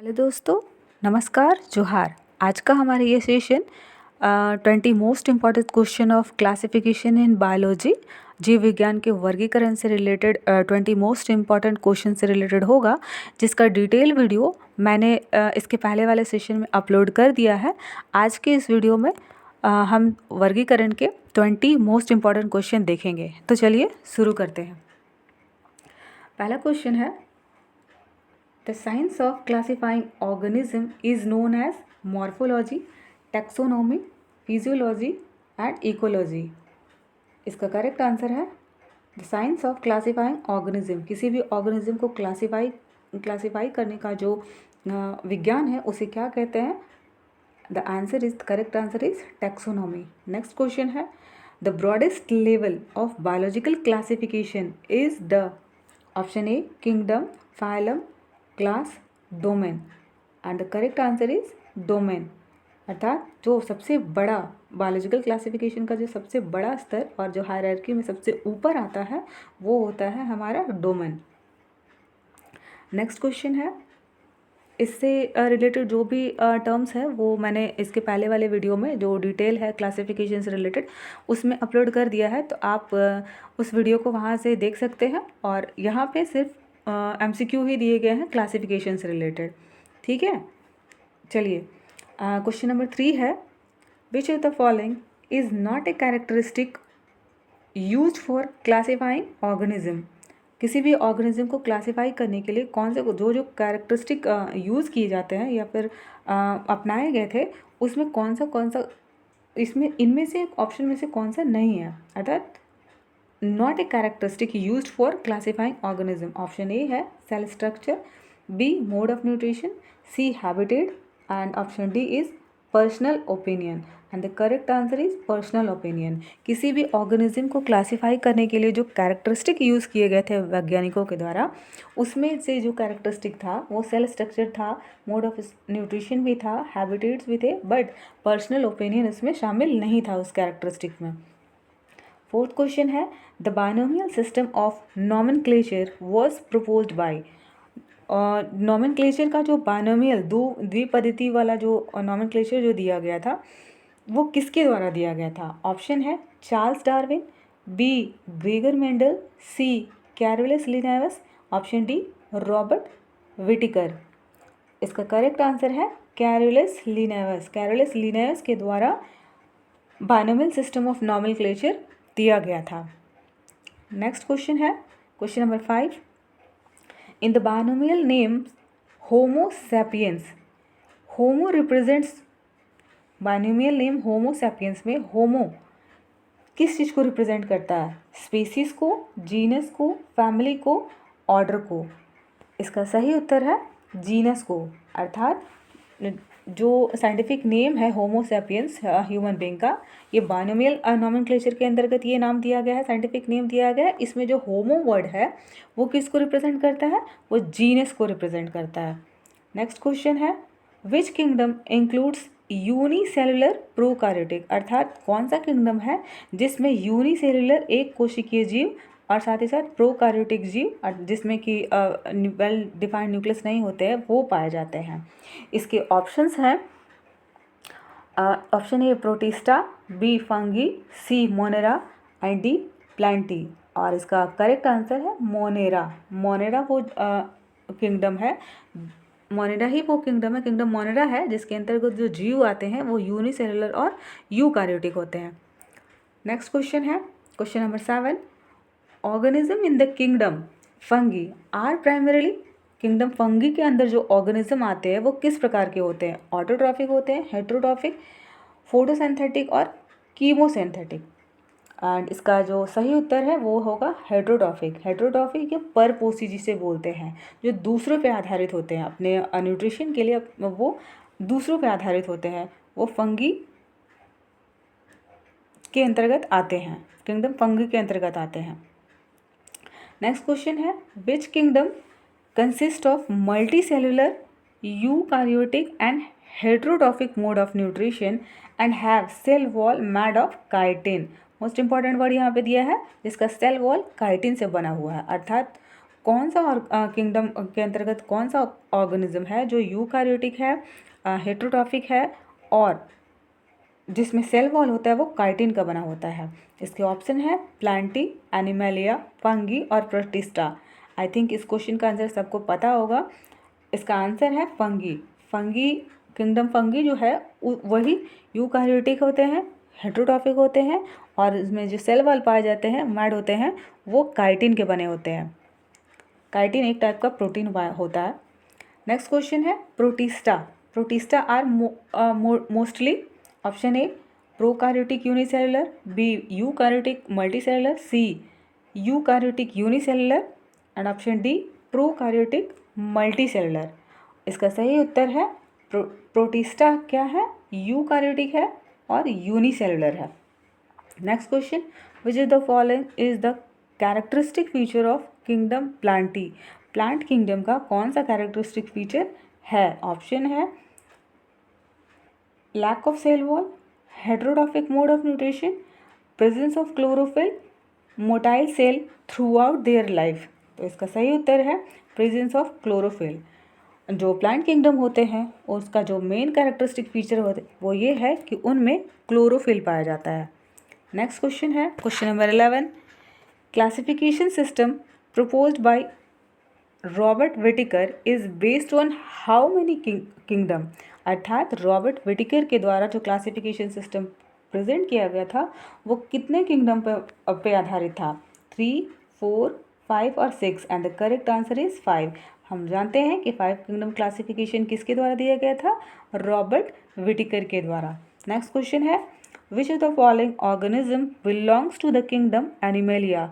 Hello दोस्तों, नमस्कार, जोहार। आज का हमारा ये session 20 most important question of classification in biology, जीव विज्ञान के वर्गीकरण से रिलेटेड 20 मोस्ट इम्पॉर्टेंट क्वेश्चन से रिलेटेड होगा, जिसका डिटेल वीडियो मैंने इसके पहले वाले सेशन में अपलोड कर दिया है। आज के इस वीडियो में हम वर्गीकरण के 20 मोस्ट इम्पॉर्टेंट क्वेश्चन देखेंगे। तो चलिए शुरू करते हैं। पहला क्वेश्चन है, The science of classifying organism is known as morphology, taxonomy, physiology and ecology. इसका करेक्ट आंसर है the science of classifying organism. किसी भी ऑर्गेनिज्म को क्लासीफाई करने का जो विज्ञान है उसे क्या कहते हैं? The answer is correct answer is taxonomy. Next question है, the broadest level of biological classification is the option A kingdom, phylum, class, domain and the correct answer is domain. अर्थात जो सबसे बड़ा बायोलॉजिकल क्लासिफिकेशन का जो सबसे बड़ा स्तर और जो हायरार्की में सबसे ऊपर आता है वो होता है हमारा डोमेन। नेक्स्ट क्वेश्चन है, इससे रिलेटेड जो भी टर्म्स है वो मैंने इसके पहले वाले वीडियो में जो डिटेल है क्लासिफिकेशन से रिलेटेड उसमें अपलोड कर दिया है, तो आप उस वीडियो को वहाँ से देख सकते हैं। और यहाँ पे सिर्फ MCQ ही दिए गए हैं क्लासिफिकेशन से रिलेटेड। ठीक है, चलिए क्वेश्चन नंबर 3 है, which of the following is not a characteristic used for classifying organism. किसी भी ऑर्गेनिज्म को क्लासीफाई करने के लिए कौन से जो कैरेक्टरिस्टिक यूज़ किए जाते हैं या फिर अपनाए गए थे उसमें कौन सा इसमें इनमें से ऑप्शन में से कौन सा नहीं है? अर्थात not a characteristic used for classifying organism. Option A है cell structure, B mode of nutrition, C habitat and option D is personal opinion and the correct answer is personal opinion. किसी भी ऑर्गेनिज्म को classify करने के लिए जो characteristic use किए गए थे वैज्ञानिकों के द्वारा, उसमें से जो कैरेक्टरिस्टिक था वो सेल स्ट्रक्चर था, मोड ऑफ न्यूट्रिशन भी था, हैबिटेट्स भी थे, बट पर्सनल ओपिनियन इसमें शामिल नहीं था उस कैरेक्टरिस्टिक में। फोर्थ क्वेश्चन है, the binomial system of nomenclature was proposed by. Nomenclature का जो बायनोमियल द्विपद्धति वाला जो नॉमेनक्लेचर जो दिया गया था वो किसके द्वारा दिया गया था? ऑप्शन है Charles Darwin, B Gregor Mendel, C Carolus Linnaeus, option D Robert Whittaker. इसका करेक्ट आंसर है कैरोलस लिनायस। कैरोलस लिनायस के द्वारा बायनोमियल सिस्टम ऑफ नॉमेनक्लेचर दिया गया था। नेक्स्ट क्वेश्चन है question number 5, in the binomial name homo sapiens, homo represents, binomial name homo sapiens में homo किस चीज़ को रिप्रेजेंट करता है? स्पीसीज को, जीनस को, फैमिली को, ऑर्डर को? इसका सही उत्तर है जीनस को। अर्थात जो साइंटिफिक नेम है होमो सैपियंस ह्यूमन बीइंग का, ये बायनोमियल नॉमेनक्लेचर के अंतर्गत ये नाम दिया गया है, साइंटिफिक नेम दिया गया है। इसमें जो होमो वर्ड है वो किसको रिप्रेजेंट करता है? वो जीनस को रिप्रेजेंट करता है। नेक्स्ट क्वेश्चन है, which kingdom includes unicellular prokaryotic. अर्थात कौन सा किंगडम है जिसमें यूनिसेलुलर एक कोशिकीय जीव और साथ ही साथ प्रोकार्योटिक जीव जिसमें कि वेल डिफाइंड न्यूक्लियस नहीं होते हैं वो पाए जाते हैं? इसके ऑप्शंस हैं option A protista, B fungi, C monera and D plantae. और इसका करेक्ट आंसर है मोनेरा। मोनेरा वो किंगडम है, मोनेरा ही वो किंगडम है, किंगडम मोनेरा है जिसके अंतर्गत जो जीव आते हैं वो यूनिसेलुलर और यूकार्योटिक होते हैं। नेक्स्ट क्वेश्चन है question number 7, organism in the kingdom fungi are primarily. Kingdom fungi के अंदर जो ऑर्गेनिज्म आते हैं वो किस प्रकार के होते हैं? ऑटोट्रॉफिक होते हैं, हेट्रोट्रॉफिक, फोटोसिंथेटिक और कीमोसिंथेटिक। एंड इसका जो सही उत्तर है वो होगा हेट्रोट्रॉफिक। हेट्रोट्रॉफिक या परपोषी जिसे बोलते हैं, जो दूसरों पे आधारित होते हैं, अपने न्यूट्रिशन के लिए वो दूसरों पे आधारित होते हैं, वो फंगी के अंतर्गत आते हैं, किंगडम फंगी के अंतर्गत आते हैं। नेक्स्ट क्वेश्चन है, which kingdom consist of multicellular eukaryotic and heterotrophic mode of nutrition and have cell wall made of chitin. Most important word यहाँ पे दिया है, जिसका सेल वॉल काइटिन से बना हुआ है। अर्थात कौन सा किंगडम के अंतर्गत कौन सा ऑर्गेनिज्म है जो यूकैरियोटिक है, हेटेरोट्रॉफिक है और जिसमें सेल वॉल होता है वो काइटिन का बना होता है? इसके ऑप्शन है प्लांटी, एनिमेलिया, फंगी और प्रोटिस्टा। आई थिंक इस क्वेश्चन का आंसर सबको पता होगा। इसका आंसर है फंगी। फंगी किंगडम फंगी जो है वही यूकैरियोटिक होते हैं, हेटेरोट्रॉफिक होते हैं और इसमें जो सेल वॉल पाए जाते हैं मैड होते हैं वो काइटिन के बने होते हैं। काइटिन एक टाइप का प्रोटीन होता है। नेक्स्ट क्वेश्चन है protista. Protista are mostly option A prokaryotic unicellular, B eukaryotic multicellular, C eukaryotic unicellular and option D prokaryotic multicellular. इसका सही उत्तर है प्रोटिस्टा क्या है, यूकैरियोटिक है और यूनिसेलुलर है। Next question, which is the following is the characteristic feature of kingdom plantae. Plant kingdom का कौन सा कैरेक्टरिस्टिक फीचर है? ऑप्शन है lack of cell wall, heterotrophic mode of nutrition, presence of chlorophyll, motile cell throughout their life. तो इसका सही उत्तर है प्रेजेंस ऑफ क्लोरोफिल। जो प्लांट किंगडम होते हैं उसका जो मेन कैरेक्टरिस्टिक फीचर होते वो ये है कि उनमें क्लोरोफिल पाया जाता है। नेक्स्ट क्वेश्चन है question number 11, classification system proposed by Robert विटिकर is based on how many kingdom. अर्थात रॉबर्ट विटिकर के द्वारा जो क्लासिफिकेशन सिस्टम प्रेजेंट किया गया था वो कितने किंगडम पे आधारित था? 3, 4, 5 और 6 and the correct answer is 5। हम जानते हैं कि 5 किंगडम क्लासिफिकेशन किसके द्वारा दिया गया था? रॉबर्ट विटिकर के द्वारा। नेक्स्ट क्वेश्चन है which of the following organism belongs to the kingdom animalia.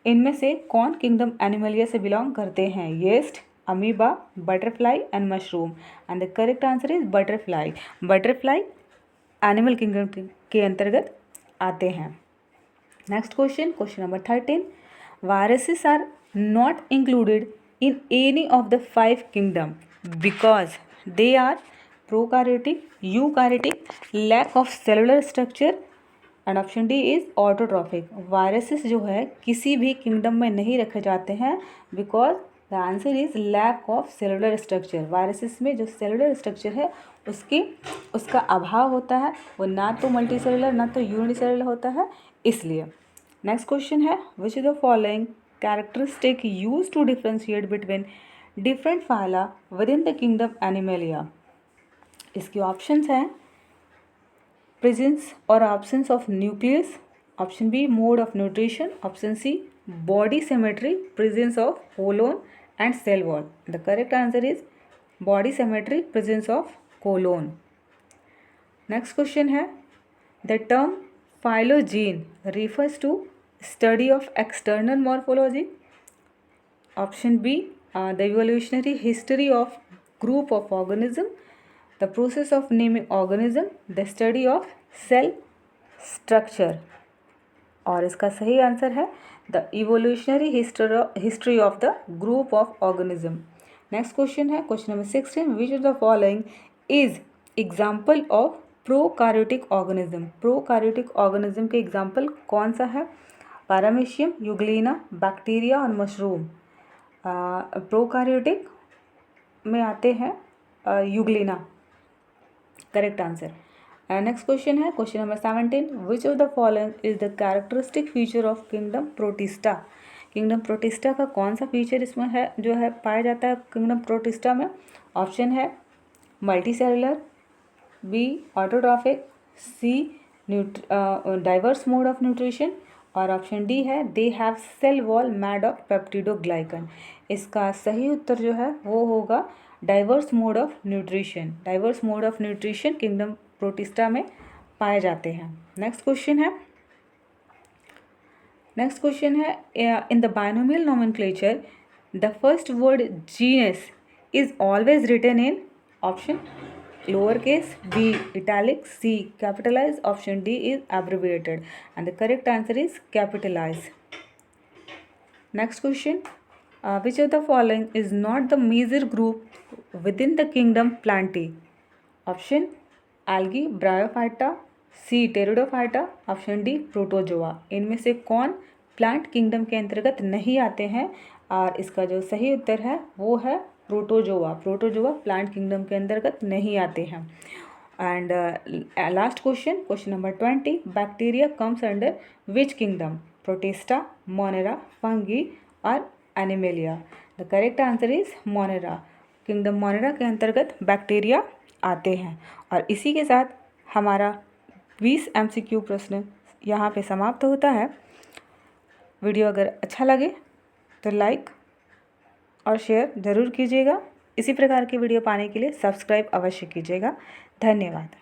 इनमें से कौन किंगडम एनिमेलिया से बिलोंग करते हैं? Yeast, amoeba, butterfly and mushroom and the correct answer is butterfly. Butterfly animal kingdom के अंतर्गत आते हैं। Next question, question number 13, viruses are not included in any of the 5 kingdom because they are prokaryotic, eukaryotic, lack of cellular structure and option D is autotrophic. Viruses जो है किसी भी kingdom में नहीं रखे जाते हैं because the answer is lack of cellular structure. Viruses में जो सेलुलर स्ट्रक्चर है उसका अभाव होता है, वो ना तो मल्टी सेलुलर ना तो यूनिसेलुलर होता है, इसलिए। नेक्स्ट क्वेश्चन है which is the following characteristic use to differentiate between different phyla within the kingdom animalia. इसके ऑप्शंस हैं presence or absence of nucleus, option B mode of nutrition, option C body symmetry, presence of colon and cell wall. The correct answer is body symmetry, presence of colon. Next question है the term phylogeny refers to study of external morphology, option B the evolutionary history of group of organism, the process of naming organism, the study of cell structure। और इसका सही answer है the evolutionary history of the group of organism. Next question है question number 16, which of the following is example of prokaryotic organism. Prokaryotic organism के example कौन सा है? Paramecium, euglena, bacteria और मशरूम। प्रोकैरियोटिक में आते हैं euglena, correct answer. Next question है question number 17, which of the following is the characteristic feature of kingdom protista. Kingdom protista का कौन सा फीचर इसमें है जो है पाया जाता है किंगडम प्रोटिस्टा में? ऑप्शन है multi cellular, B autotrophic, C diverse mode of nutrition और ऑप्शन डी है they have cell wall made of peptidoglycan. इसका सही उत्तर जो है वो होगा diverse mode of nutrition. Diverse mode of nutrition kingdom protista में पाए जाते हैं। नेक्स्ट क्वेश्चन है in the binomial nomenclature the first word genus is always written in option lower case, B italic, C capitalize, option D is abbreviated and the correct answer is capitalize. Next question, which of the following is not the major group within the kingdom Plantae? Option algae, bryophyta, C pteridophyta, option D protozoa। इनमें से कौन plant kingdom के अंतर्गत नहीं आते हैं और इसका जो सही उत्तर है वो है प्रोटोजोआ। प्रोटोजोआ प्लांट किंगडम के अंतर्गत नहीं आते हैं। And last question, question number 20, bacteria comes under which kingdom? Protista, monera, fungi और animalia. The correct answer is monera. Kingdom monera के अंतर्गत बैक्टीरिया आते हैं। और इसी के साथ हमारा 20 MCQ प्रश्न यहाँ पे समाप्त होता है। वीडियो अगर अच्छा लगे तो लाइक और शेयर ज़रूर कीजिएगा। इसी प्रकार की वीडियो पाने के लिए सब्सक्राइब अवश्य कीजिएगा। धन्यवाद।